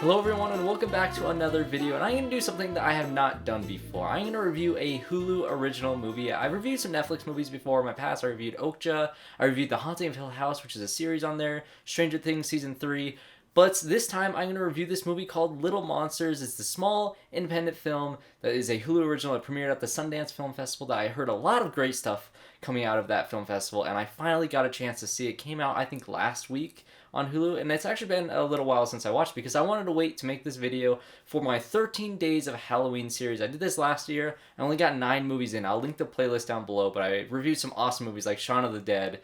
Hello everyone and welcome back to another video, and I'm going to do something that I have not done before. I'm going to review a Hulu original movie. I've reviewed some Netflix movies before in my past. I reviewed Okja, I reviewed The Haunting of Hill House, which is a series on there, Stranger Things Season 3, but this time I'm going to review this movie called Little Monsters. It's the small independent film that is a Hulu original that premiered at the Sundance Film Festival that I heard a lot of great stuff coming out of that film festival, and I finally got a chance to see it. It came out, I think, last week on Hulu, and it's actually been a little while since I watched it because I wanted to wait to make this video for my 13 Days of Halloween series. I did this last year. I only got 9 movies in. I'll link the playlist down below, but I reviewed some awesome movies like Shaun of the Dead,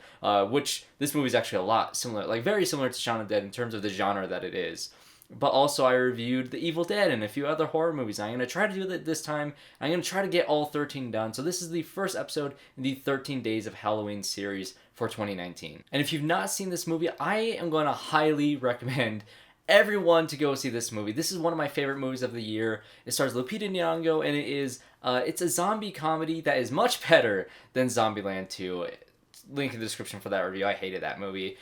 which this movie is actually a lot similar, like very similar to Shaun of the Dead in terms of the genre that it is. But also I reviewed The Evil Dead and a few other horror movies. I'm going to try to do that this time. I'm going to try to get all 13 done. So this is the first episode in the 13 Days of Halloween series for 2019. And if you've not seen this movie, I am going to highly recommend everyone to go see this movie. This is one of my favorite movies of the year. It stars Lupita Nyong'o, and it's a zombie comedy that is much better than Zombieland 2. Link in the description for that review. I hated that movie.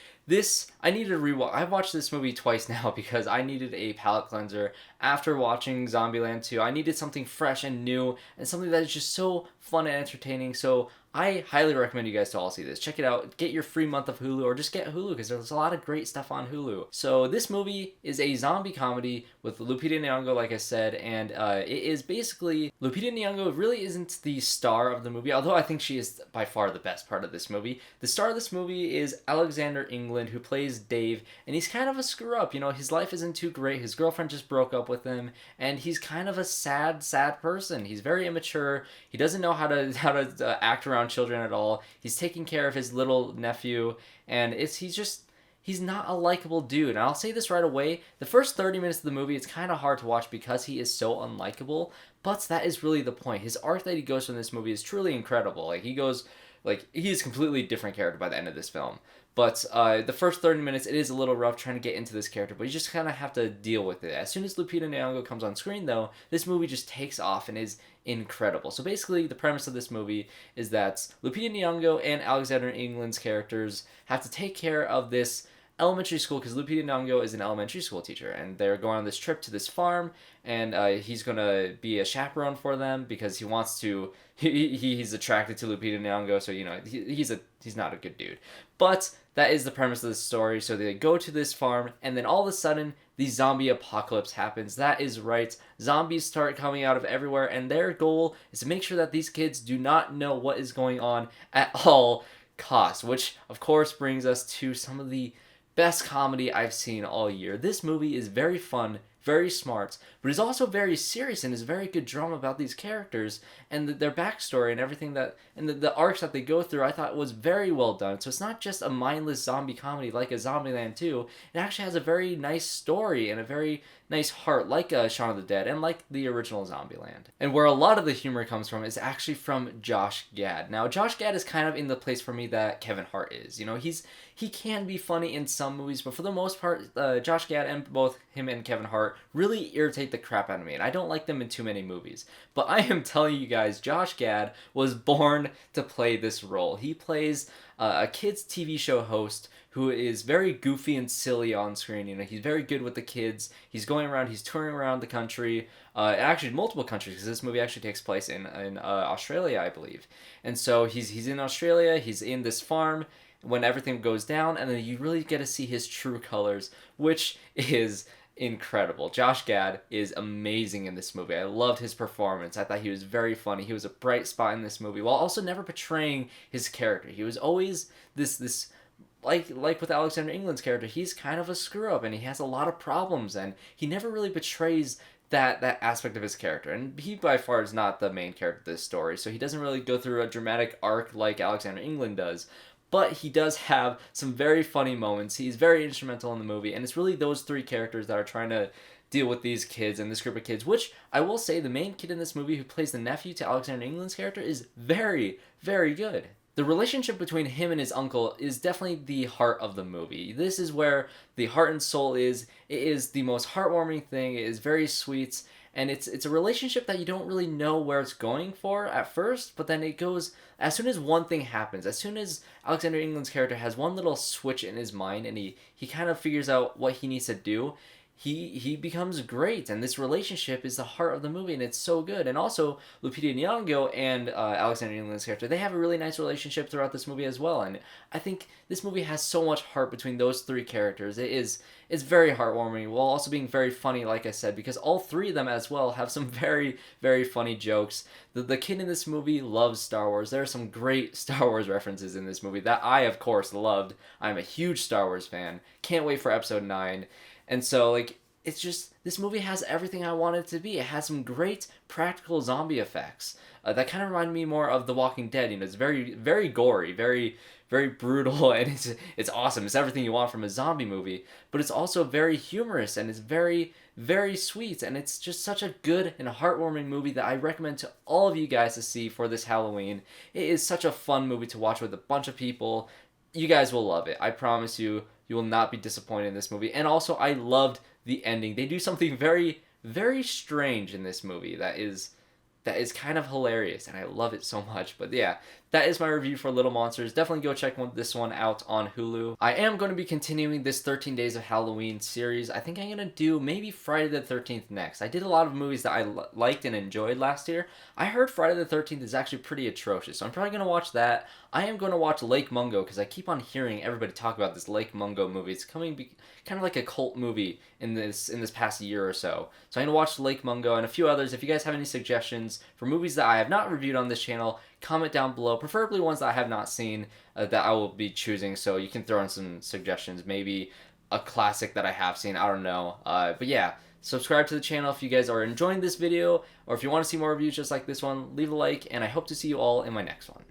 I needed a rewatch. I've watched this movie twice now because I needed a palate cleanser after watching Zombieland 2. I needed something fresh and new and something that is just so fun and entertaining. So I highly recommend you guys to all see this. Check it out. Get your free month of Hulu, or just get Hulu because there's a lot of great stuff on Hulu. So this movie is a zombie comedy with Lupita Nyong'o, like I said, and it is basically Lupita Nyong'o really isn't the star of the movie, although I think she is by far the best part of this movie. The star of this movie is Alexander England, who plays Dave, and he's kind of a screw up. You know, his life isn't too great. His girlfriend just broke up with him, and he's kind of a sad person. He's very immature. He doesn't know how to act around children at all. He's taking care of his little nephew, and he's not a likable dude. And I'll say this right away, the first 30 minutes of the movie, it's kind of hard to watch because he is so unlikable, but that is really the point. His arc that he goes through in this movie is truly incredible. He's a completely different character by the end of this film. But the first 30 minutes, it is a little rough trying to get into this character, but you just kind of have to deal with it. As soon as Lupita Nyong'o comes on screen, though, this movie just takes off and is incredible. So basically, the premise of this movie is that Lupita Nyong'o and Alexander England's characters have to take care of this elementary school, because Lupita Nyong'o is an elementary school teacher, and they're going on this trip to this farm, and he's going to be a chaperone for them because he wants to, he's attracted to Lupita Nyong'o, so, you know, he's not a good dude. But that is the premise of the story. So they go to this farm, and then all of a sudden, the zombie apocalypse happens. That is right. Zombies start coming out of everywhere, and their goal is to make sure that these kids do not know what is going on at all costs, which, of course, brings us to some of the best comedy I've seen all year. This movie is very fun, very smart, but it's also very serious and is a very good drama about these characters and their backstory and everything and the arcs that they go through. I thought was very well done. So it's not just a mindless zombie comedy like a Zombieland 2. It actually has a very nice story and a very nice heart, like Shaun of the Dead and like the original Zombieland. And where a lot of the humor comes from is actually from Josh Gad. Now, Josh Gad is kind of in the place for me that Kevin Hart is. You know, he can be funny in some movies, but for the most part, Josh Gad and both him and Kevin Hart really irritate the crap out of me, and I don't like them in too many movies. But I am telling you guys, Josh Gad was born to play this role. He plays a kids' TV show host who is very goofy and silly on screen. You know, he's very good with the kids. He's going around, he's touring around the country, actually multiple countries, because this movie actually takes place in Australia, I believe. And so he's in Australia, he's in this farm when everything goes down, and then you really get to see his true colors, which is incredible. Josh Gad is amazing in this movie. I loved his performance. I thought he was very funny. He was a bright spot in this movie, while also never betraying his character. He was always this like with Alexander England's character, he's kind of a screw up and he has a lot of problems, and he never really betrays that aspect of his character. And he by far is not the main character of this story, so he doesn't really go through a dramatic arc like Alexander England does. But he does have some very funny moments. He's very instrumental in the movie, and it's really those three characters that are trying to deal with these kids and this group of kids, which I will say the main kid in this movie who plays the nephew to Alexander England's character is very, very good. The relationship between him and his uncle is definitely the heart of the movie. This is where the heart and soul is. It is the most heartwarming thing. It is very sweet, and it's a relationship that you don't really know where it's going for at first, but then it goes, as soon as one thing happens, as soon as Alexander England's character has one little switch in his mind and he kind of figures out what he needs to do, he becomes great, and this relationship is the heart of the movie, and it's so good. And also, Lupita Nyong'o and Alexander Ingram's character, they have a really nice relationship throughout this movie as well. And I think this movie has so much heart between those three characters. It's very heartwarming, while also being very funny, like I said, because all three of them as well have some very, very funny jokes. The kid in this movie loves Star Wars. There are some great Star Wars references in this movie that I, of course, loved. I'm a huge Star Wars fan. Can't wait for Episode 9. And so, like, it's just, this movie has everything I want it to be. It has some great practical zombie effects that kind of remind me more of The Walking Dead. You know, it's very, very gory, very, very brutal, and it's awesome. It's everything you want from a zombie movie, but it's also very humorous, and it's very, very sweet, and it's just such a good and heartwarming movie that I recommend to all of you guys to see for this Halloween. It is such a fun movie to watch with a bunch of people. You guys will love it. I promise you, you will not be disappointed in this movie. And also, I loved the ending. They do something very, very strange in this movie that is kind of hilarious, and I love it so much. But yeah, that is my review for Little Monsters. Definitely go check this one out on Hulu. I am going to be continuing this 13 Days of Halloween series. I think I'm going to do maybe Friday the 13th next. I did a lot of movies that I liked and enjoyed last year. I heard Friday the 13th is actually pretty atrocious, so I'm probably going to watch that. I am going to watch Lake Mungo, because I keep on hearing everybody talk about this Lake Mungo movie. It's coming kind of like a cult movie in this past year or so. So I'm going to watch Lake Mungo and a few others. If you guys have any suggestions for movies that I have not reviewed on this channel, comment down below, preferably ones that I have not seen that I will be choosing, so you can throw in some suggestions, maybe a classic that I have seen, I don't know. But yeah, subscribe to the channel if you guys are enjoying this video, or if you want to see more reviews just like this one, leave a like, and I hope to see you all in my next one.